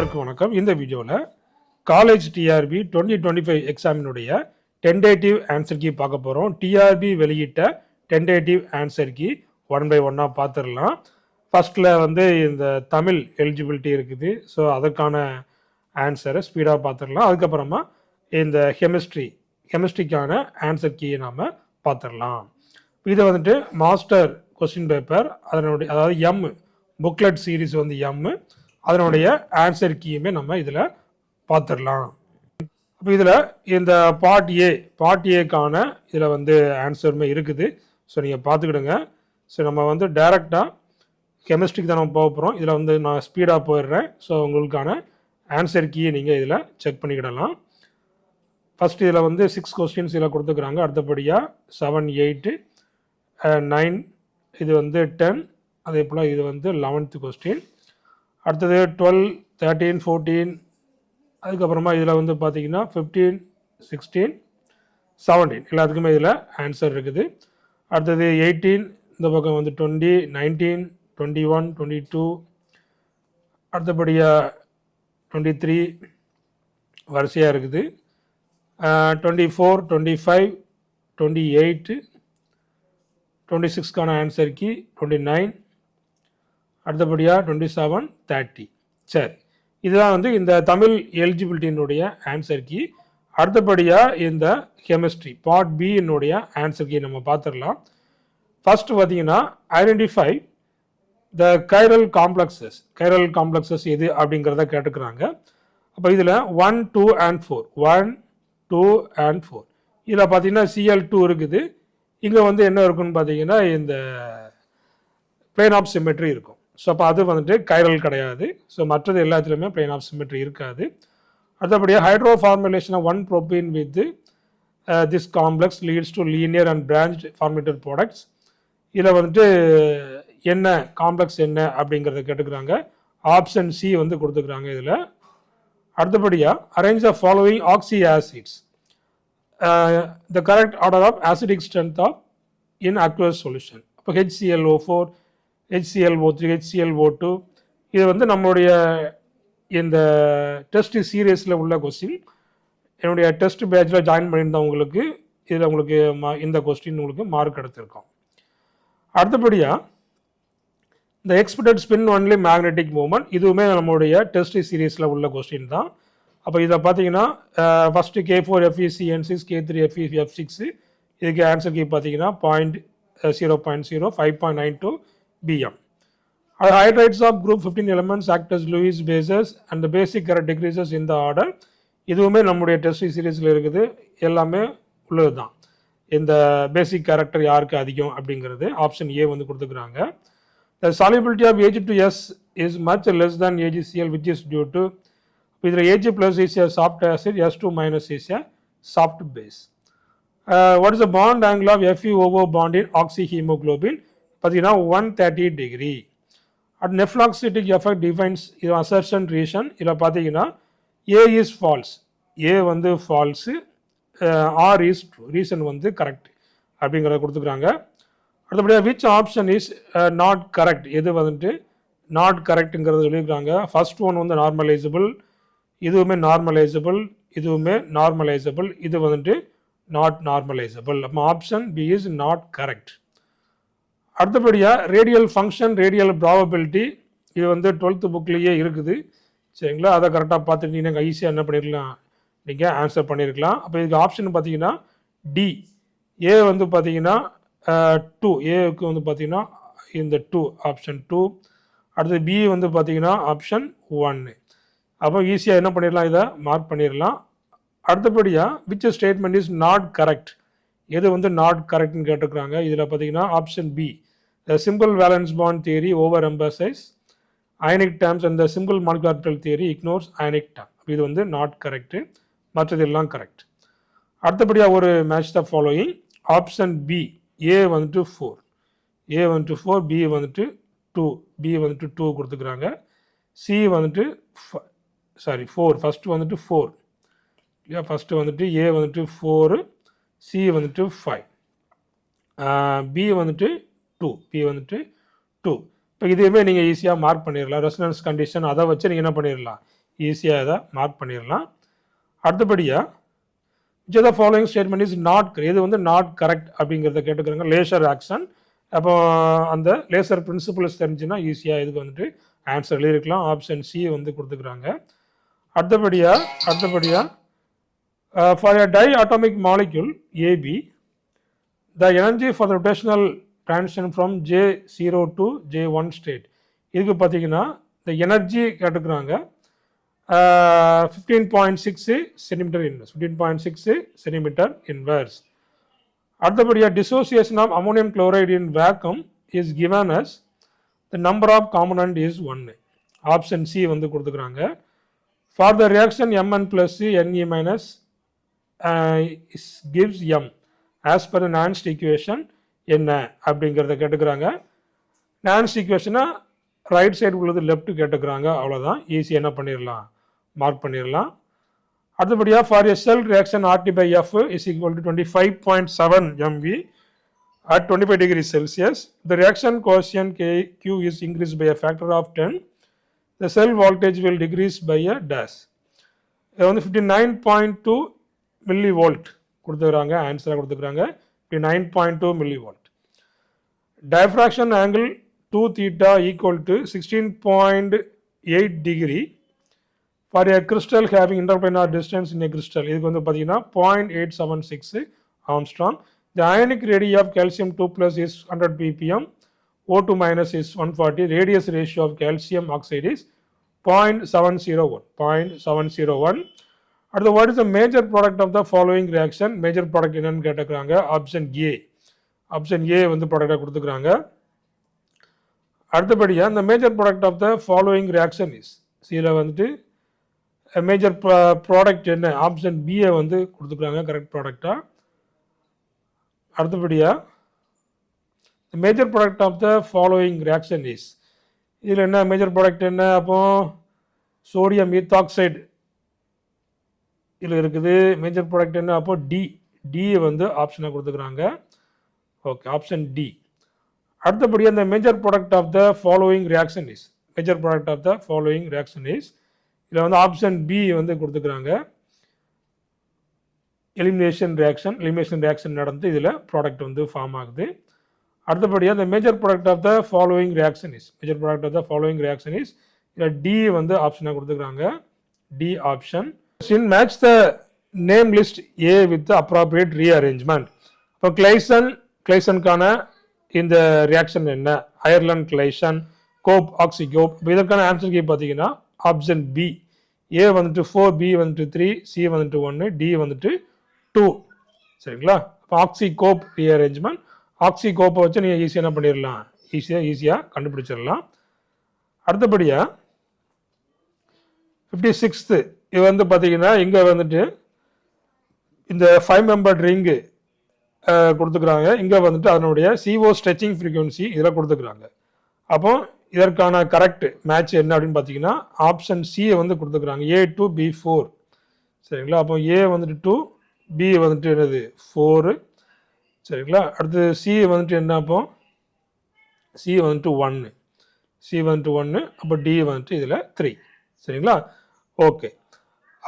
அனைவருக்கும் வணக்கம். இந்த வீடியோவில் காலேஜ் டிஆர்பி 2025 எக்ஸாமினுடைய டென்டேட்டிவ் ஆன்சர் கீ பார்க்க போகிறோம். டிஆர்பி வெளியிட்ட tentative answer key one by ஒன்னாக பார்த்துடலாம். ஃபஸ்ட்டில் இந்த தமிழ் எலிஜிபிலிட்டி இருக்குது. ஸோ அதற்கான ஆன்சரை ஸ்பீடாக பார்த்துடலாம். அதுக்கப்புறமா இந்த கெமிஸ்ட்ரிக்கான ஆன்சர் கீயை நாம் பார்த்துடலாம். இதை மாஸ்டர் கொஸ்டின் பேப்பர் அதனுடைய அதாவது புக்லெட் சீரீஸ் எம் அதனுடைய ஆன்சர் கீயுமே நம்ம இதில் பார்த்துடலாம். அப்போ இதில் இந்த பார்ட் ஏக்கான இதில் ஆன்சருமே இருக்குது. ஸோ நீங்கள் பார்த்துக்கிடுங்க. ஸோ நம்ம டைரெக்டாக கெமிஸ்ட்ரிக்கு தான் நம்ம போக போகிறோம். இதில் நான் ஸ்பீடாக போயிடுறேன். ஸோ உங்களுக்கான ஆன்சர் கீயை நீங்கள் இதில் செக் பண்ணிக்கிடலாம். ஃபஸ்ட் இதில் 6 கொஸ்டின்ஸ் இதில் கொடுத்துக்கிறாங்க. அடுத்தபடியாக 7, 8, 9, இது 10, அதே போல் இது 11th கொஸ்டின். அடுத்தது 12, 13, 14, அதுக்கப்புறமா இதில் பார்த்தீங்கன்னா 15, 16, 17 எல்லாத்துக்குமே இதில் ஆன்சர் இருக்குது. அடுத்தது 18, இந்த பக்கம் 20, 19, 21, 22, அடுத்தபடியாக 23 வரிசையாக இருக்குது. 24, 25, 28, 26க்கான ஆன்சர் கீ 29, அடுத்தபடியாக 27, 30. சரி, இதுதான் இந்த தமிழ் எலிஜிபிலிட்டியினுடைய ஆன்சர் கீ. அடுத்தபடியாக இந்த கெமிஸ்ட்ரி பார்ட் பியினுடைய ஆன்சர் கீ நம்ம பார்த்துடலாம். ஃபர்ஸ்ட் பார்த்தீங்கன்னா ஐடென்டிஃபை த கைரல் காம்ப்ளெக்ஸஸ் எது அப்படிங்கிறத கேட்டுக்கிறாங்க. அப்போ இதில் 1, 2 and 4 1, 2 and 4 இதில் பார்த்தீங்கன்னா Cl2 இருக்குது. இங்கே என்ன இருக்குன்னு பார்த்தீங்கன்னா இந்த பிளேன் ஆஃப் சிமெட்ரி இருக்கும். ஸோ அப்போ அது கைரல் கிடையாது. ஸோ மற்றது எல்லாத்துலேயுமே பிளேன் ஆஃப் சிமெட்ரி இருக்காது. அடுத்தபடியாக hydro formulation 1 propene with this complex leads to linear and branch formatted products. இதில் என்ன காம்ப்ளெக்ஸ் என்ன அப்படிங்கிறத கேட்டுக்கிறாங்க. ஆப்ஷன் சி கொடுத்துக்கிறாங்க இதில். அடுத்தபடியாக arrange the following oxy acids the correct order of acidic strength of in aqueous solution. இப்போ HClO4, HClO3, HClO2 இது நம்மளுடைய இந்த டெஸ்ட் சீரியஸில் உள்ள கொஸ்டின். என்னுடைய டெஸ்ட் பேட்சில் ஜாயின் பண்ணியிருந்தவங்களுக்கு இதில் உங்களுக்கு இந்த கொஸ்டின் உங்களுக்கு மார்க் எடுத்திருக்கோம். அடுத்தபடியாக இந்த expected spin only magnetic movement இதுவுமே நம்மளுடைய டெஸ்ட் சீரியஸில் உள்ள கொஸ்டின் தான். அப்போ இதை பார்த்தீங்கன்னா ஃபஸ்ட்டு K4FeCN6, K3FeF6 இதுக்கு ஆன்சர் கீ பார்த்தீங்கன்னா 0.0, 5.92 BM. Hydrides of group 15 elements act as Lewis bases and the basic character decreases in the order. இதுவுமே நம்முடைய டெஸ்ட் சீரீஸில் இருக்குது. எல்லாமே உள்ளது தான். இந்த பேசிக் கேரக்டர் யாருக்கு அதிகம் அப்படிங்கிறது ஆப்ஷன் ஏ கொடுத்துக்கிறாங்க. The solubility of Ag2S is much less than AgCl which is due to இதில் Ag plus is a soft acid, S2 minus is a soft base. What is the bond angle of FeOO bond in oxyhemoglobin? பார்த்தீங்கன்னா 130 degree. At nephroxitic effect defines assertion reason. இதில் பார்த்தீங்கன்னா A is false, A false, R is true, reason correct அப்படிங்கிறத கொடுத்துக்கிறாங்க. அடுத்தபடியாக which option is not correct எது not கரெக்டுங்கிறத சொல்லியிருக்காங்க. First one நார்மலைசபிள், இதுவுமே நார்மலைசபிள், இதுவுமே நார்மலைசபிள், இது நாட் நார்மலைசபிள். அப்போ option B is not correct. அடுத்தபடியாக ரேடியல் ஃபங்க்ஷன், ரேடியல் ப்ராபபிலிட்டி இது 12th புக்லேயே இருக்குது. சரிங்களா, அதை கரெக்டாக பார்த்துட்டு நீங்கள் ஈஸியாக என்ன பண்ணிருக்கலாம், நீங்கள் ஆன்சர் பண்ணியிருக்கலாம். அப்போ இதுக்கு ஆப்ஷன் பார்த்தீங்கன்னா டி. ஏ பார்த்தீங்கன்னா 2, ஏக்கு பார்த்தீங்கன்னா இந்த 2 ஆப்ஷன் 2. அடுத்தது பி பார்த்தீங்கன்னா ஆப்ஷன் 1. அப்போ ஈஸியாக என்ன பண்ணிடலாம், இதை மார்க் பண்ணிடலாம். அடுத்தபடியாக which statement is not correct எது நாட் கரெக்ட்னு கேட்டுக்கிறாங்க. இதில் பார்த்தீங்கன்னா option B simple valence bond theory over emphasise ionic terms and simple molecular theory ignores ionic term. இது நாட் கரெக்டு, மற்றதெல்லாம் கரெக்ட். அடுத்தபடியாக ஒரு match the following. Option B A 4, A 4, B 2, B 2 கொடுத்துக்கிறாங்க. சி 4, ஃபஸ்ட்டு 4 இல்லையா, first A 4, C 5, B 2, B 2. இப்போ இதுவுமே நீங்கள் ஈஸியாக மார்க் பண்ணிடலாம். ரெசனன்ஸ் கண்டிஷன் அதை வச்சு நீங்கள் என்ன பண்ணிடலாம், ஈஸியாக இதை மார்க் பண்ணிடலாம். அடுத்தபடியாக which of the following statement is not correct, இது வந்து நாட் கரெக்ட் அப்படிங்கிறத கேட்டுக்கிறாங்க. லேசர் ஆக்ஷன், அப்போ அந்த லேசர் பிரின்சிபல்ஸ் தெரிஞ்சுன்னா ஈஸியாக இதுக்கு வந்துட்டு ஆன்சர் எழுதிருக்கலாம். ஆப்ஷன் சி வந்து கொடுத்துக்கிறாங்க. அடுத்தபடியாக for a diatomic molecule AB the energy for the rotational transition from J0 to J1 state, இதுக்கு பார்த்தீங்கன்னா இந்த எனர்ஜி கேட்டுக்கிறாங்க. 15.6 சென்டிமீட்டர் இன்வெர்ஸ், 15.6 சென்டிமீட்டர் இன்வெர்ஸ். அடுத்தபடியாக dissociation of ammonium chloride in vacuum is given as the number of component is 1. Option C வந்து கொடுத்துக்கிறாங்க. For the reaction Mn plus C Ne minus gives M as per the Nernst equation என்ன அப்படிங்கிறத கேட்டுக்கிறாங்க. Nernst equation right side உள்ளது left கேட்டுக்கிறாங்க. அவ்வளோதான், ஈஸியாக என்ன பண்ணிடலாம், மார்க் பண்ணிடலாம். அடுத்தபடியாக for a sell reaction RT by F is equal to 25.7 MV at 25 degrees Celsius. The reaction coefficient Q is increased by a factor of 10. The cell voltage will decrease by a dash. இது வந்து 59.2 millivolt கொடுத்துக்கிறாங்க, ஆன்சராக கொடுத்துக்கிறாங்க 59.2 millivolt. Diffraction angle 2 theta equal to 16.8 degree for a crystal having interplanar distance in a crystal, இதுக்கு வந்து பார்த்தீங்கன்னா 0.876 Armstrong. The ionic radii of calcium 2 plus is 100 ppm, O2 minus is 140, radius ratio of calcium oxide is 0.701. அடுத்து what is the major product of the following reaction? Major product என்னன்னு கேட்டுக்கிறாங்க. Option A வந்து ப்ராடக்டாக கொடுத்துக்கிறாங்க. அடுத்தபடியாக இந்த major product of the following reaction is, இதில் வந்துட்டு மேஜர் ப்ராடக்ட் என்ன, ஆப்ஷன் பியை வந்து கொடுத்துக்கிறாங்க கரெக்ட் ப்ராடக்டாக. அடுத்தபடியாக major product of the following reaction is, இதில் என்ன மேஜர் ப்ராடக்ட் என்ன, அப்போ சோடியம் ஈத்தாக்சைடு இதில் இருக்குது. மேஜர் ப்ராடக்ட் என்ன, அப்போ டி வந்து ஆப்ஷனாக கொடுத்துக்கிறாங்க. Okay, option D. அடுத்தபடியாக இந்த major product of the following reaction is, major product of the following reaction is, இதில் வந்து ஆப்ஷன் பி வந்து கொடுத்துக்கிறாங்க. எலிமினேஷன் ரியாக்ஷன் நடந்து இதில் ப்ராடக்ட் வந்து ஃபார்ம் ஆகுது. அடுத்தபடியாக இந்த major product of the following reaction is, major product of the following reaction is, இதில் டி வந்து ஆப்ஷனாக கொடுத்துக்கிறாங்க. D option. Match the name list A with appropriate rearrangement. இப்போ கிளைசனுக்கான இந்த ரியாக்ஷன் என்ன, அயர்லாந்து கிளைசன், கோப் ஆக்சிகோப். இப்போ இதற்கான ஆன்சர் கீ பார்த்தீங்கன்னா ஆப்ஷன் பி. ஏ வந்துட்டு 4, பி வந்துட்டு 3, சி வந்துட்டு 1, டி வந்துட்டு 2. சரிங்களா? இப்போ ஆக்சிகோப் ரீஅரேஞ்ச்மெண்ட். ஆக்சிகோப்பை வச்சு நீங்கள் ஈஸியாக என்ன பண்ணிடலாம், ஈஸியாக கண்டுபிடிச்சிடலாம். அடுத்தபடியாக 56th இது வந்து பார்த்தீங்கன்னா இங்கே வந்துட்டு இந்த 5 மெம்பர் ரிங்கு கொடுத்துக்கிறாங்க. இங்கே வந்துட்டு அதனுடைய CO ஸ்ட்ரெச்சிங் ஃப்ரீக்வன்சி இதில் கொடுத்துக்கிறாங்க. அப்போ இதற்கான கரெக்ட் மேட்ச் என்ன அப்படின்னு பார்த்தீங்கன்னா ஆப்ஷன் சியை வந்து கொடுத்துக்கிறாங்க. A2 B4. சரிங்களா? அப்போ ஏ வந்துட்டு 2, பி வந்துட்டு என்னது 4. சரிங்களா? அடுத்து சி வந்துட்டு என்ன, அப்போ சி வந்துட்டு 1, அப்போ டி வந்துட்டு இதில் 3. சரிங்களா? ஓகே,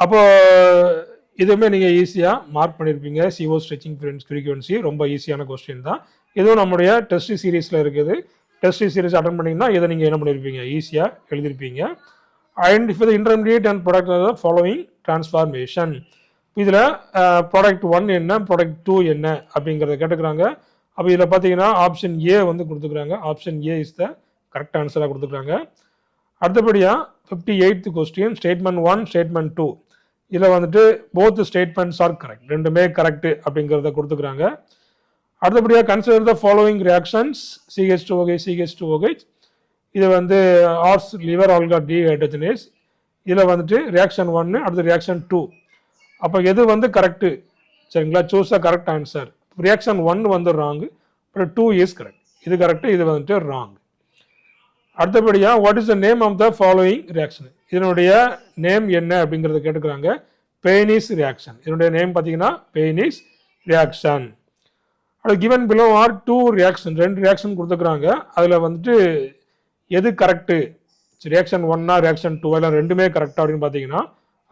அப்போ இதுவுமே நீங்கள் ஈஸியாக மார்க் பண்ணியிருப்பீங்க. CO ஸ்ட்ரெச்சிங் ஃப்ரீக்வன்சி ரொம்ப ஈஸியான கொஸ்டின் தான். இதுவும் நம்முடைய டெஸ்ட் சீரீஸில் இருக்குது. டெஸ்ட் சீரீஸ் அட்டன் பண்ணிங்கன்னா இதை நீங்கள் என்ன பண்ணியிருப்பீங்க, ஈஸியாக எழுதியிருப்பீங்க. Identify the intermediate and product of the following transformation. இதில் ப்ராடக்ட் 1 என்ன, ப்ராடக்ட் 2 என்ன அப்படிங்கிறத கேட்டுக்கிறாங்க. அப்போ இதில் பார்த்தீங்கன்னா ஆப்ஷன் ஏ வந்து கொடுத்துக்கிறாங்க. Option A is the correct ஆன்சராக கொடுத்துக்கிறாங்க. அடுத்தபடியாக 58th கொஸ்டின், ஸ்டேட்மெண்ட் 1, ஸ்டேட்மெண்ட் 2. இதில் வந்துட்டு போத் ஸ்டேட்மெண்ட்ஸ் ஆர் கரெக்ட், ரெண்டுமே கரெக்டு அப்படிங்கிறத கொடுத்துக்கிறாங்க. அடுத்தபடியாக consider the following reactions CH2OH CH2OH. இது வந்து ஆர்ஸ் லிவர் ஆல்கா டீஹைட்ரஜனேஸ். இதில் வந்துட்டு ரியாக்ஷன் 1, அடுத்து ரியாக்ஷன் 2. அப்போ எது வந்து கரெக்டு, சரிங்களா? Choose a correct answer. Reaction 1 வந்து ராங், அப்புறம் 2 இஸ் கரெக்ட். இது கரெக்டு, இது வந்துட்டு ராங். அடுத்தபடியாக what is the name of the following reaction, இதனுடைய நேம் என்ன அப்படிங்கிறத கேட்டுக்கிறாங்க. பெய்னிஸ் ரியாக்ஷன். இதனுடைய நேம் பார்த்தீங்கன்னா பெய்னிஸ் ரியாக்ஷன். அது given below are 2 reaction, 2 reaction கொடுத்துக்கிறாங்க. அதில் வந்துட்டு எது கரெக்டு, ரியாக்ஷன் 1 ரியாக்ஷன் 2 எல்லாம் ரெண்டுமே கரெக்டா அப்படின்னு பார்த்தீங்கன்னா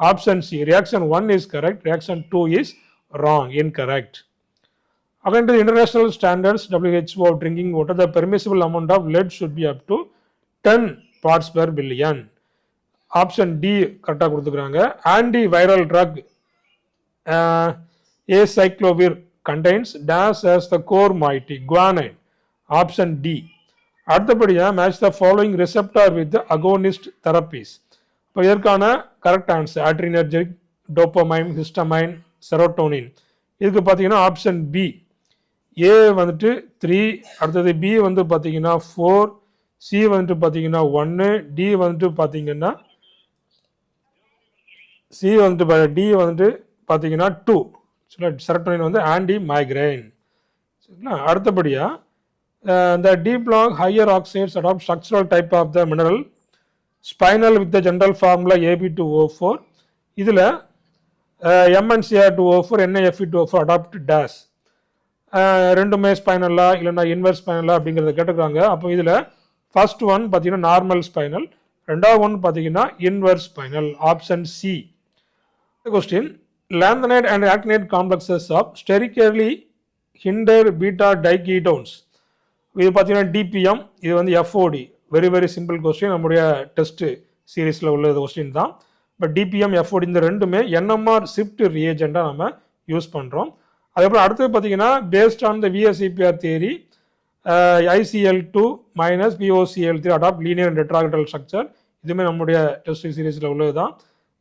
option C reaction 1 is correct, reaction 2 is wrong, incorrect. According to the international standards WHO of drinking water, the permissible amount of lead should be up to 10 parts per billion. Option D கரெக்டாக கொடுத்துக்கிறாங்க. Antiviral drug acyclovir contains dash as the core moiety guanine. Option D. அடுத்தபடியாக match the following receptor with agonist therapies. இப்போ இதற்கான correct answer adrenergic, dopamine, histamine, serotonin. இதுக்கு பார்த்தீங்கன்னா option B. ஏ வந்துட்டு 3, அடுத்தது B வந்து பார்த்தீங்கன்னா 4, சி வந்துட்டு பார்த்தீங்கன்னா 1, டி வந்துட்டு பார்த்தீங்கன்னா சி வந்துட்டு டி வந்துட்டு பார்த்தீங்கன்னா 2. செரோட்டோனின் வந்து ஆன்டி மைக்ரைன். சரிங்களா? அடுத்தபடியாக the deep long higher oxides adopt structural type of the mineral spinal with the general formula Ab2O4. இதில் MnCr2O4 NaFe2O4 adopt dash. ரெண்டுமே ஸ்பைனலா இல்லைன்னா இன்வெர்ஸ் ஸ்பைனலா அப்படிங்கிறத கேட்டுக்கிறாங்க. அப்போ இதில் ஃபர்ஸ்ட் ஒன் பார்த்தீங்கன்னா நார்மல் ஸ்பைனல், ரெண்டாவது ஒன் பார்த்தீங்கன்னா inverse spinal, option C. Question lanthanide and actinide complexes of sterically hinder beta diketones. இது பார்த்தீங்கன்னா டிபிஎம், இது வந்து எஃப்ஓடி. வெரி வெரி சிம்பிள் கொஸ்டின், நம்முடைய டெஸ்ட் சீரீஸில் உள்ள கொஸ்டின் தான். பட் டிபிஎம் எஃப்ஓடி இந்த ரெண்டுமே என்எம்ஆர் ஷிஃப்ட் ரியேஜெண்டாக நம்ம யூஸ் பண்ணுறோம். அதுக்கப்புறம் அடுத்தது பார்த்தீங்கன்னா based on the VSEPR theory ICl2 minus POCl3 adopt linear and tetrahedral structure. இதுவுமே நம்முடைய டெஸ்ட் சீரீஸில் உள்ளது தான்.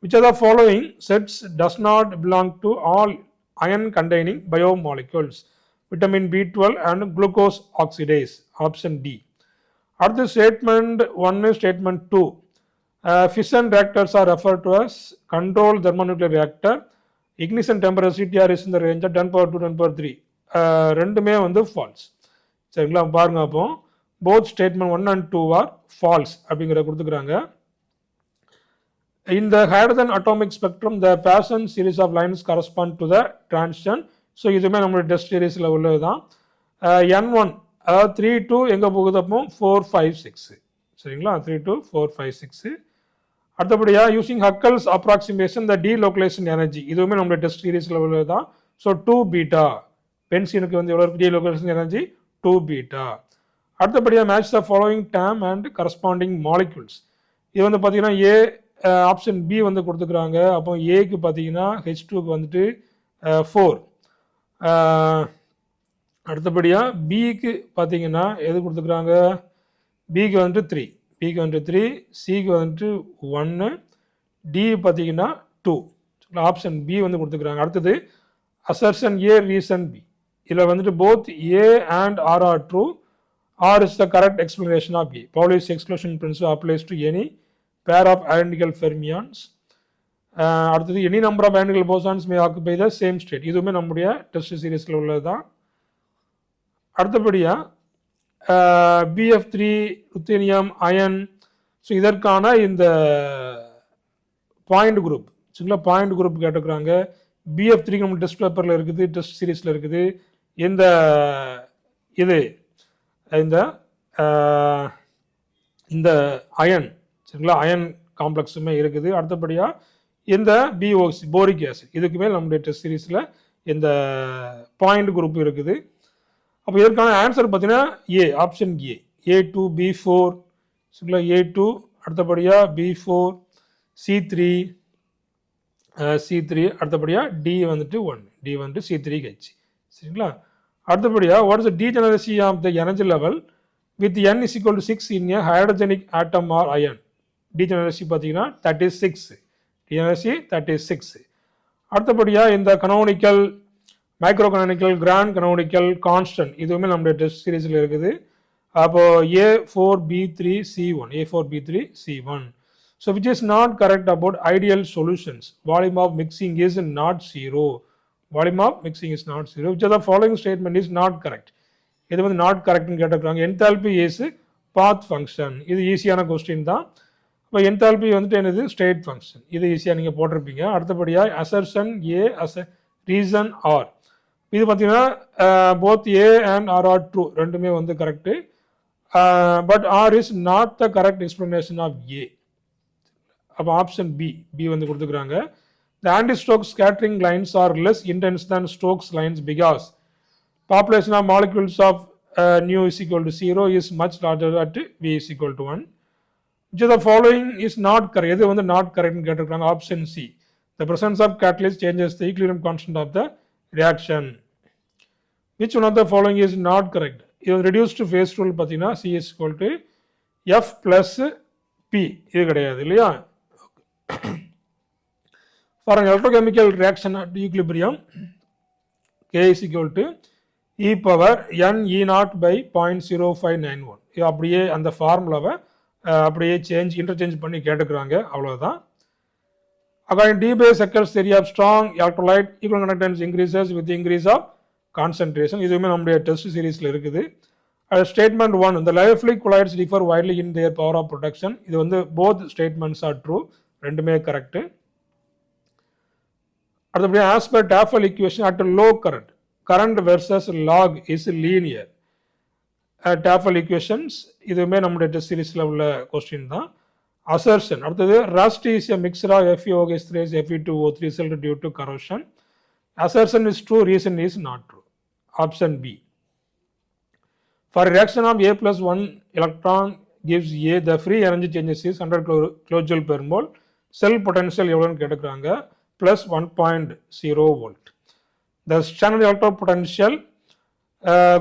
Which are the following sets does not belong to all ion containing biomolecules? vitamin B12 and glucose oxidase, option D. அடுத்த statement 1 statement 2. Fission reactors are referred to as controlled thermonuclear reactor. Ignition temperature CTR is in the range of 10 power 2 10 power 3. ரெண்டுமே வந்து false. சரிங்களா? பாருங்க, அப்போ both statement 1 and 2 are false அப்படிங்கிற கொடுத்துக்கிறாங்க. In the hydrogen atomic spectrum, the Passon series of lines correspond to the transition. So இதுவுமே நம்மளுடைய test சீரீஸில் உள்ளது தான். N1 அதாவது 3 to எங்கே போகுது அப்போ 4 5 6. சரிங்களா? 3 to 4 5 6. அடுத்தபடியாக யூசிங் ஹக்கல்ஸ் அப்ராக்சிமேஷன் த டீலோகலைசேஷன் எனர்ஜி, இதுவுமே நம்மளுடைய டெஸ்ட் சீரீஸில் உள்ளது தான். So 2 beta. பென்சினுக்கு வந்து எவ்வளோ டீலோகலைசேஷன் எனர்ஜி 2 பீட்டா. அடுத்தபடியாக match the following term and corresponding molecules. இது வந்து பார்த்தீங்கன்னா ஏ ஆப்ஷன் பி வந்து கொடுத்துக்கிறாங்க. அப்போ ஏக்கு பார்த்தீங்கன்னா H2க்கு வந்துட்டு 4. அடுத்தபடியாக பிக்கு பார்த்தீங்கன்னா எது கொடுத்துக்கிறாங்க? பிக்கு வந்துட்டு 3, பிக்கு வந்துட்டு 3, சிக்கு வந்துட்டு 1, டி பார்த்தீங்கன்னா 2. ஆப்ஷன் பி வந்து கொடுத்துக்கிறாங்க. அடுத்தது அசர்ஷன் ஏ ரீசன் பி. இதில் வந்துட்டு both A and R are true. R is the correct explanation of A. Pauli's exclusion principle applies to any pair of identical fermions. அடுத்தது any number of identical bosons may occupy the same state. இதுவுமே நம்முடைய test சீரீஸில் உள்ளது தான். அடுத்தபடியாக BF3 ruthenium iron. So இதற்கான இந்த point group, சரிங்களா? பாயிண்ட் குரூப் கேட்டுக்கிறாங்க. BF3 நம்ம டெஸ்ட் பேப்பரில் இருக்குது, டெஸ்ட் சீரீஸில் இருக்குது. இந்த இது இந்த அயன், சரிங்களா? அயன் காம்ப்ளெக்ஸுமே இருக்குது. அடுத்தபடியாக இந்த BOC போரிக் ஆசிட், இதுக்கு மேல் நம்முடைய டெஸ்ட் சீரீஸில் இந்த பாயிண்ட் குரூப் இருக்குது. அப்போ இதற்கான ஆன்சர் பார்த்தீங்கன்னா ஏ, ஆப்ஷன் ஏ, A2 B4, சரிங்களா? A2 அடுத்தபடியாக B4 C3 C3 அடுத்தபடியாக D வந்துட்டு 1, D வந்துட்டு C3H, சரிங்களா? அடுத்தபடியாக what is the degeneracy of the energy level with N is equal to 6 in a hydrogenic atom or ion? Degeneracy பார்த்தீங்கன்னா 36, டிஎன்எஸ்சி 36. அடுத்தபடியாக இந்த canonical, micro canonical, grand canonical, constant, இதுவுமே நம்முடைய டெஸ்ட் சீரீஸில் இருக்குது. அப்போது A4B3C1, A4B3C1. So which is not correct about ideal solutions? Volume of mixing is not 0. Volume of mixing is not 0. Which are the following statement is not correct? இது வந்து not கரெக்ட்னு கேட்டுக்கிறாங்க. Enthalpy is path function. இது ஈஸியான question தான். இப்போ enthalpy வந்துட்டு என்னது? State function. இது ஈஸியாக நீங்கள் போட்டிருப்பீங்க. அடுத்தபடியாக அசர்ஷன் ஏ ரீசன் ஆர். இது பார்த்தீங்கன்னா both A and R are true, ரெண்டுமே வந்து correct. But R is not the correct explanation of A. அப்போ ஆப்ஷன் பி வந்து கொடுத்துக்கிறாங்க. The anti-Stokes scattering lines are less intense than Stokes lines because population of molecules of nu is equal to 0 is much larger at v is equal to 1. Which of the following is not correct? எது வந்து not correct னு கேட்டிருக்காங்க. Option C. The presence of catalyst changes the equilibrium constant of the reaction. Which one of the following is not correct? இது reduced phase rule பார்த்தீங்கன்னா C is equal to F plus P. இது கிடையாது இல்லையா? For an electrochemical reaction at equilibrium, K is equal to e power n e naught by 0.0591. இது அப்படியே அந்த ஃபார்முலாவை அப்படியே இன்டர்சேஞ்ச் பண்ணி கேட்டுக்கிறாங்க. அவ்வளோதான். According to D. Secker's theory of strong electrolyte, equal conductance increases with the increase of concentration. இதுவுமே நம்முடைய டெஸ்ட் சீரீஸில் இருக்குது. Statement 1, the lyophilic colloids differ widely in their power of protection. இது வந்து both statements are true. ரெண்டுமே correct. அடுத்தபடி as per Tafel equation at low current versus log is linear. Tafel equations இதுவுமே நம்முடைய டெஸ்ட் சீரீஸில் உள்ள கொஸ்டின் தான். Assertion. அடுத்தது rust is a mixture of FeOH3 Fe2O3 result due to corrosion. Assertion is true, reason is not true. Option B. For reaction of A plus 1 electron gives A, the free energy changes is 100 kilojoule per mole. Cell potential எவ்வளோன்னு கேட்டுக்கிறாங்க. Plus 1.0 volt. The standard electrode potential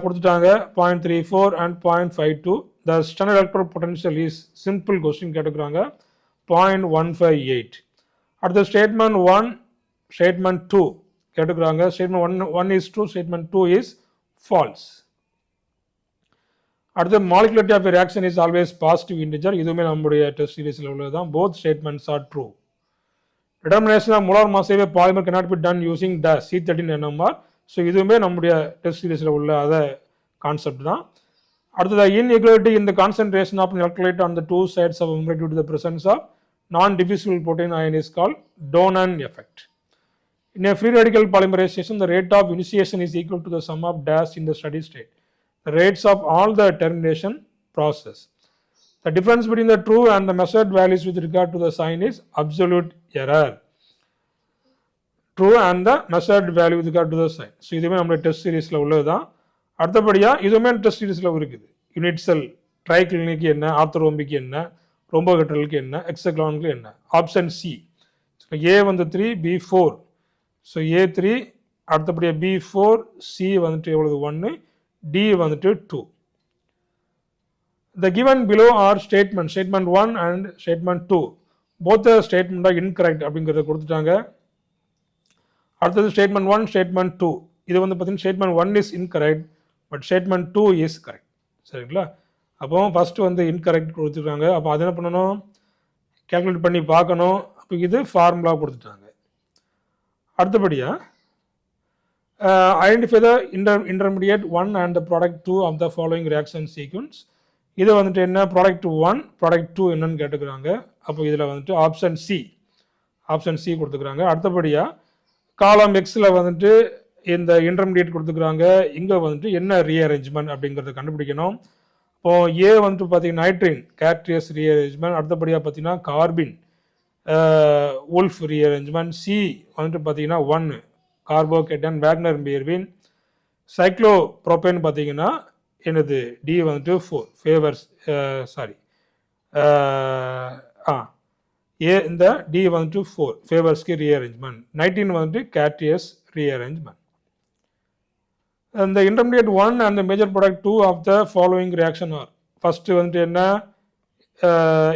கொடுத்துட்டாங்க 0.34 and 0.52. The standard electrode potential is simple question கேட்டுக்கிறாங்க 0.158. அடுத்த statement 1, statement 2 கேட்டுக்கிறாங்க. statement 1 is true, statement 2 is false. அடுத்த molecularity of a reaction is always positive integer. இதுவுமே நம்முடைய test சீரீஸில் உள்ளதுதான். Both statements are true. Determination of molar mass of a polymer cannot be done using dash C13 NMR. So இதுவுமே நம்முடைய test சீரீஸில் உள்ள அதை கான்செப்ட் தான். அடுத்தது inequality in the concentration of an electrolyte on the two sides of a membrane due to the presence of non-diffusible protein ion is called Donan effect. In a free radical polymerization, the rate of initiation is equal to the sum of dash in the steady state, the rates of all the termination process. The difference between the true and the measured values with regard to the sign is absolute error. True and the measured value with regard to the sign. So இதுவுமே நம்மளுடைய test சீரீஸில் உள்ளது தான். அடுத்தபடியாக இதுவுமே test சீரீஸில் இருக்குது. Unit cell ட்ரைக்ளினிக்கு என்ன, ஆர்த்தரோம்பிக்கு என்ன, ரோம்போகெட்ரலுக்கு என்ன, எக்ஸக்ளானுக்கு என்ன. Option C. ஏ வந்து 3, பி 4. ஸோ A3, அடுத்தபடியாக B4, C வந்துட்டு எவ்வளவு 1, D வந்துட்டு 2. The given below are statement 1 and statement 2. Both the statement are incorrect அப்படிங்கிறத கொடுத்துட்டாங்க. அடுத்தது statement 1, statement 2. இது வந்து பார்த்தீங்கன்னா statement 1 is incorrect, but statement 2 is correct. சரிங்களா? அப்போ ஃபர்ஸ்ட் வந்து incorrect கொடுத்துருக்காங்க. அப்போ அது என்ன பண்ணணும், கேல்குலேட் பண்ணி பார்க்கணும். அப்போ இது ஃபார்முலா கொடுத்துட்டாங்க. அடுத்தபடியாக identify the intermediate 1 and the product 2 of the following reaction sequence. இது வந்துட்டு என்ன, ப்ராடக்ட் 1 ப்ராடக்ட் 2 என்னன்னு கேட்டுக்கிறாங்க. அப்போ இதில் வந்துட்டு ஆப்ஷன் சி கொடுத்துக்கிறாங்க. அடுத்தபடியாக காலம் எக்ஸில் வந்துட்டு இந்த இன்டர்மீடியட் கொடுத்துக்கிறாங்க. இங்கே வந்துட்டு என்ன ரீஅரேஞ்ச்மெண்ட் அப்படிங்கிறத கண்டுபிடிக்கணும். இப்போது ஏ வந்துட்டு பார்த்தீங்கன்னா நைட்ரின் கேட்ரியஸ் ரீஅரேஞ்ச்மெண்ட், அடுத்தபடியாக பார்த்தீங்கன்னா கார்பின் உல்ஃப் ரீஅரேஞ்ச்மெண்ட். சி வந்துட்டு பார்த்தீங்கன்னா 1 கார்போகேட்டன் வேக்னர் பியர்வின். சைக்ளோப்ரோபேன் பார்த்தீங்கன்னா என்னது டி வந்துட்டு 4 ஃபேவர்ஸ் ஏ இந்த டி வந்துட்டு 4 ஃபேவர்ஸ்க்கு ரீஅரேஞ்ச்மெண்ட். 19 வந்துட்டு கேட்ரியஸ் ரீஅரேஞ்ச்மெண்ட். இந்த intermediate 1 and major product 2 of the following reaction are. First வந்துட்டு என்ன,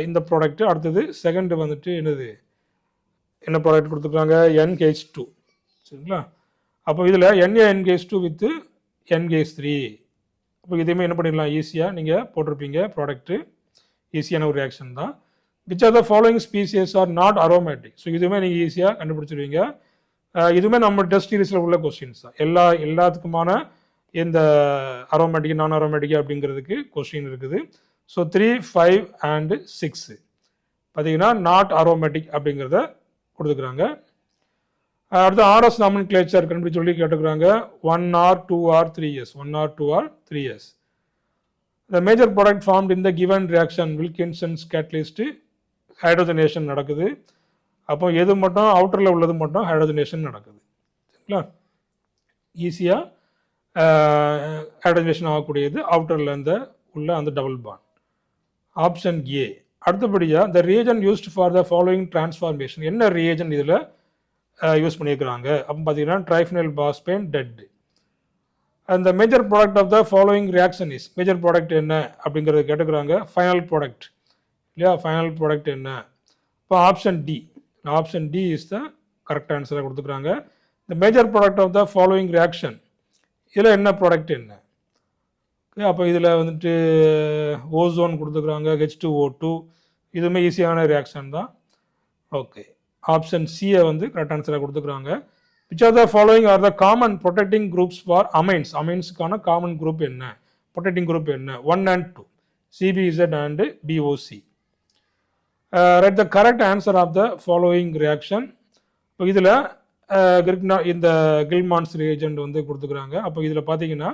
இந்த ப்ராடக்ட். அடுத்தது செகண்ட் வந்துட்டு என்னது, என்ன ப்ராடக்ட் கொடுத்துருக்காங்க, NH2. சரிங்களா? அப்போ இதில் NaNH2 வித் NH3. இப்போ இதையுமே என்ன பண்ணிடலாம், ஈஸியாக நீங்கள் போட்டிருப்பீங்க. ப்ராடக்ட்டு ஈஸியான ஒரு ரியாக்ஷன் தான். Which are the following species are not aromatic. So இதுவுமே நீங்கள் ஈஸியாக கண்டுபிடிச்சிருவீங்க. இதுவுமே நம்ம டெஸ்ட் சீரீஸில் உள்ள கொஸ்டின்ஸ் தான். எல்லாத்துக்குமான இந்த அரோமேட்டிக் நான் அரோமேட்டிக் அப்படிங்கிறதுக்கு கொஸ்டின் இருக்குது. ஸோ 3, 5 and 6 பார்த்தீங்கன்னா நாட் அரோமேட்டிக் அப்படிங்கிறத கொடுத்துக்கிறாங்க. அடுத்து ஆர்எஸ் நாமன்கிளேச்சர் கண்டுபிடிச்சு சொல்லி கேட்டுக்கிறாங்க. 1 or 2 or 3 years. 1 or 2 or 3 years. The major product formed in the given reaction Wilkinson's catalyst hydrogenation நடக்குது. அப்போ எது மட்டும் அவுட்டரில் உள்ளது மட்டும் ஹைட்ரோஜனேஷன் நடக்குது. சரிங்களா, ஈஸியாக ஹைட்ரோஜனேஷன் ஆகக்கூடியது அவுட்டரில் அந்த உள்ள அந்த டபுள் பாண்ட். Option A. அடுத்தபடியாக the reagent used for the following transformation, என்ன ரியேஜன் இதில் யூஸ் பண்ணியிருக்கிறாங்க அப்போ பார்த்தீங்கன்னா ட்ரைஃபினைல் பாஸ்பேன் டெட். அந்த major product of the following reaction is, major product என்ன அப்படிங்கிறது கேட்டுக்கிறாங்க. ஃபைனல் ப்ராடக்ட் இல்லையா, ஃபைனல் ப்ராடக்ட் என்ன? இப்போ option D, option D is the correct ஆன்சராக கொடுத்துக்கிறாங்க. The major product of the following reaction, இதில் என்ன ப்ராடக்ட் என்ன? அப்போ இதில் வந்துட்டு ஓசோன் கொடுத்துக்கிறாங்க, H2O2, இதுவுமே ஈஸியான ரியாக்ஷன் தான். ஓகே, ஆப்ஷன் சியை வந்து கரெக்ட் ஆன்சராக கொடுத்துக்கிறாங்க. Which of the following are the common protecting groups for amines? Aminesக்கான common group என்ன, protecting group என்ன? 1 and 2, CBZ and BOC. Write the correct answer of the following reaction. இப்போ இதில் இந்த கில்மான்ஸ் reagent வந்து கொடுத்துக்கிறாங்க. அப்போ இதில் பார்த்தீங்கன்னா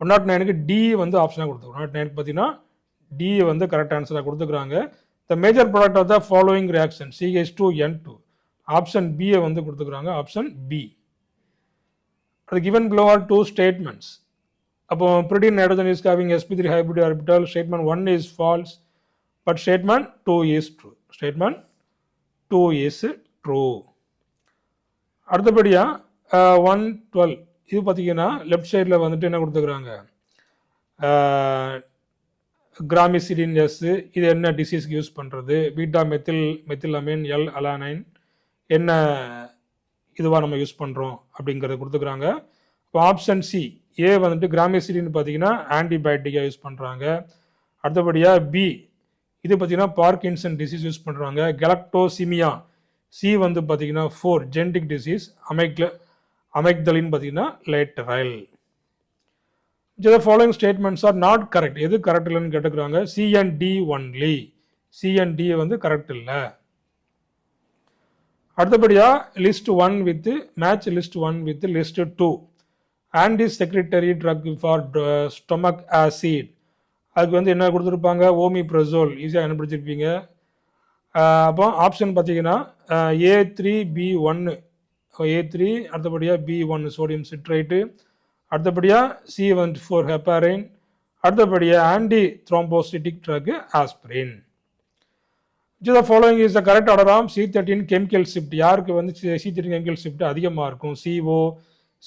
109க்கு டி வந்து ஆப்ஷனாக கொடுத்துருக்கோம். 109க்கு பார்த்தீங்கன்னா டி வந்து கரெக்ட் ஆன்சராக கொடுத்துக்கிறாங்க. The major product of the following reaction CH2N2, option பியை வந்து கொடுத்துக்கிறாங்க. Option B. அது given below are two statements. அப்போ pyridine nitrogen is having sp3 hybrid orbital. Statement 1 is false, but statement 2 is true. Statement 2 is true. அடுத்தபடியா 112, இது பார்த்தீங்கன்னா left சைடில் வந்துட்டு என்ன கொடுத்துக்கிறாங்க, கிராமிசிடின் எஸ், இது என்ன டிசீஸ்க்கு யூஸ் பண்ணுறது, பீட்டா மெத்திலமைன் எல் அலானைன் என்ன இதுவாக நம்ம யூஸ் பண்ணுறோம் அப்படிங்கிறத கொடுத்துக்கிறாங்க. இப்போ ஆப்ஷன் சி ஏ வந்துட்டு கிராமிசிடின் பார்த்தீங்கன்னா ஆன்டிபயோட்டிக்காக யூஸ் பண்ணுறாங்க. அடுத்தபடியாக பி, இது பார்த்தீங்கன்னா பார்க்கின்சன் டிசீஸ் யூஸ் பண்ணுறாங்க. கெலக்டோசிமியா சி வந்து பார்த்தீங்கன்னா 4 ஜெனடிக் டிசீஸ். அமைக்தலின் பார்த்தீங்கன்னா laetrile. The following statements are not correct. எது கரெக்ட் இல்லைன்னு கேட்டுக்கிறாங்க. C and D only, C and D வந்து கரெக்ட் இல்லை. அடுத்தபடியா list 1 with match list 1 with list 2. Anti secretory drug for stomach acid, அதுக்கு வந்து என்ன கொடுத்துருப்பாங்க, ஓமிப்ரசோல், ஈஸியாக கண்டுபிடிச்சிருப்பீங்க. அப்போ ஆப்ஷன் பார்த்தீங்கன்னா A3B1, A3, அடுத்தபடியாக B1 சோடியம் சிட்ரைட்டு, அடுத்தபடியாக C14 ஹெப்பாரைன், அடுத்தபடியாக anti thrombotic drug aspirin. The following is the correct order of C13 chemical shift. யாருக்கு வந்து C13 chemical shift அதிகமாக இருக்கும்? CO,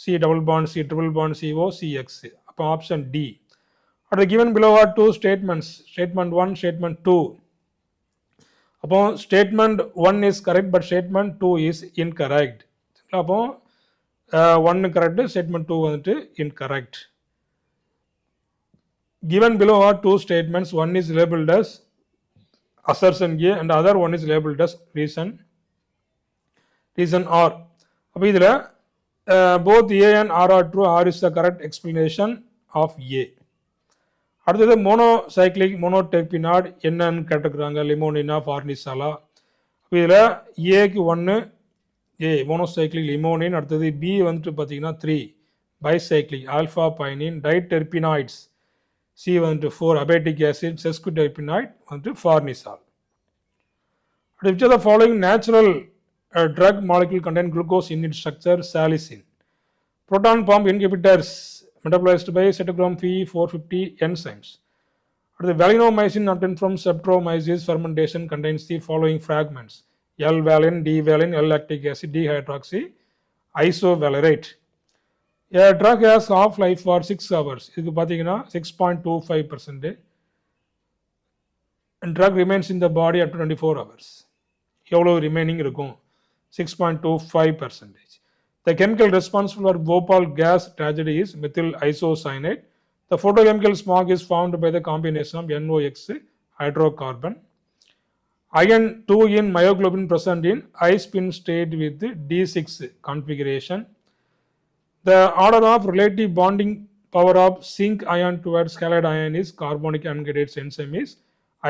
C double bond, C triple bond, CO, CX. அப்போ option D. அடுத்து given below are two statements. Statement 1, statement 2. அப்போ statement 1 is correct, but statement 2 is incorrect. அப்போ 1 correct, statement 2 வந்துட்டு incorrect. Given below are two statements. One is labeled as assertion A and other one is labeled as reason R. அப்போ இதில் both A and R are true. R is the correct explanation of A. அடுத்தது monocyclic மோனோடெர்பினாய்டு என்னன்னு கேட்டுக்கிறாங்க, லிமோனினா ஃபார்னிசாலா. அப்போ இதில் ஏக்கு 1 ஏ monocyclic லிமோனின், அடுத்தது B வந்துட்டு பார்த்தீங்கன்னா 3 பைசைக்ளிக் ஆல்ஃபா பைனின், டைடெர்பினாய்ட்ஸ் சி வந்துட்டு 4 அபேட்டிக் ஆசிட், செஸ்குடெர்பினாய்ட் வந்துட்டு ஃபார்னிசால். Which of the following natural drug molecule contain glucose in its structure? Salicin. Proton pump inhibitors metabolized by cytochrome P450 enzymes. The valinomycin obtained from Streptomyces fermentation contains the following fragments: L-valine, D-valine, L-lactic acid, D-hydroxy isovalerate. A drug has half-life for 6 hours. இதுக்கு பார்த்தீங்கன்னா 6.25%. And drug remains in the body up to 24 hours. எவ்வளோ remaining இருக்கும்? 6.25%. The chemical responsible for Bhopal gas tragedy is methyl isocyanate. The photochemical smog is formed by the combination of NOx hydrocarbon. Iron 2 in myoglobin present in I spin state with D6 configuration. The order of relative bonding power of zinc ion towards halide ion is carbonic anhydrase enzyme is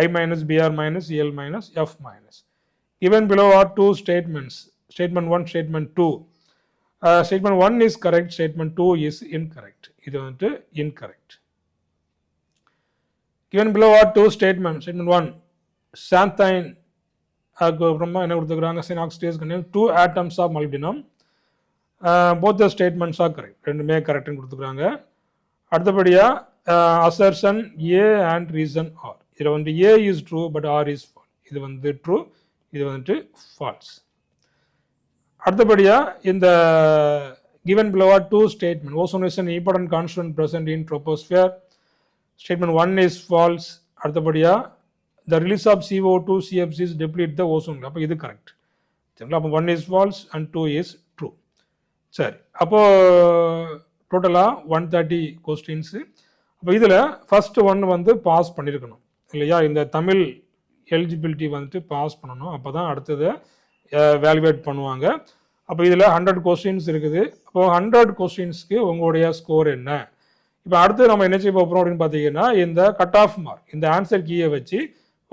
I minus, Br minus, L minus, F minus. Given below are two statements. Statement 1, statement 2. Statement 1 is correct, statement 2 is incorrect. இது வந்துட்டு incorrect. given below are two statements. Statement 1, xanthine அப்புறமா என்ன கொடுத்துருக்காங்க, சினாக்ஸ்டேஸ் contain 2 atoms of molybdenum. Both the statements are correct. ரெண்டுமே கரெக்ட்னு கொடுத்துருக்காங்க. அடுத்தபடியாக assertion A and reason R. இதில் வந்து A is true but R is false. இது வந்து true, இது வந்துட்டு false. அடுத்தபடியாக இந்த given below are two statements. Ozone is an important constituent present in troposphere. Statement 1 is false. அடுத்தபடியாக the release of CO2 CFCs deplete the ozone. அப்போ இது correct. சரிங்களா? அப்போ 1 is false and 2 is true. சரி, அப்போது டோட்டலாக 130 கொஸ்டின்ஸு. அப்போ இதில் ஃபஸ்ட்டு ஒன்று வந்து பாஸ் பண்ணியிருக்கணும் இல்லையா? இந்த தமிழ் எலிஜிபிலிட்டி வந்துட்டு பாஸ் பண்ணணும். அப்போ தான் அடுத்ததை வேல்யூவேட் பண்ணுவாங்க. அப்போ இதில் 100 கொஸ்டின்ஸ் இருக்குது. அப்போது 100 கொஸ்டின்ஸ்க்கு உங்களுடைய ஸ்கோர் என்ன? இப்போ அடுத்து நம்ம என்ன செய்ய போகிறோம் அப்படின்னு பார்த்தீங்கன்னா, இந்த கட் ஆஃப் மார்க், இந்த ஆன்சர் கீயை வச்சு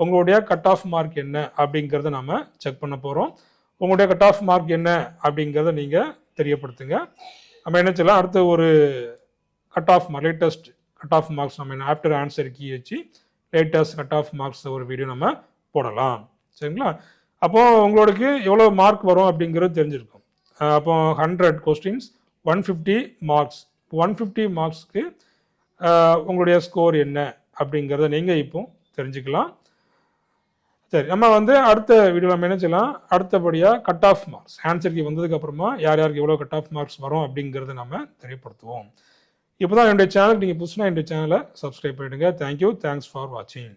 உங்களுடைய கட் ஆஃப் மார்க் என்ன அப்படிங்கிறத நம்ம செக் பண்ண போகிறோம். உங்களுடைய கட் ஆஃப் மார்க் என்ன அப்படிங்கிறத நீங்கள் தெரியப்படுத்துங்க. நம்ம என்ன செய்யலாம், அடுத்து ஒரு cut off mark, latest cut off marks நம்ம ஆஃப்டர் ஆன்சர் கீ வச்சு லேட்டஸ்ட் கட் ஆஃப் மார்க்ஸ் ஒரு வீடியோ நம்ம போடலாம். சரிங்களா? அப்போது உங்களுக்கு எவ்வளோ மார்க் வரும் அப்படிங்கிறது தெரிஞ்சிருக்கும். அப்போ 100 கொஸ்டின்ஸ் 150 மார்க்ஸ். 150 மார்க்ஸ்க்கு உங்களுடைய ஸ்கோர் என்ன அப்படிங்கிறத நீங்கள் இப்போ தெரிஞ்சுக்கலாம். சரி, நம்ம வந்து அடுத்த வீடியோ நம்ம என்ன செய்யலாம், அடுத்தபடியாக கட் ஆஃப் மார்க்ஸ் ஆன்சருக்கு வந்ததுக்கு அப்புறமா யார் யாருக்கு எவ்வளோ கட் ஆஃப் மார்க்ஸ் வரும் அப்படிங்கிறத நம்ம தெரியப்படுத்துவோம். இப்போ தான் என்னுடைய சேனல் நீங்கள் புதுசுனா என்னுடைய சேனலை சப்ஸ்கிரைப் பண்ணிடுங்க. தேங்க்யூ, தேங்க்ஸ் ஃபார் வாட்சிங்.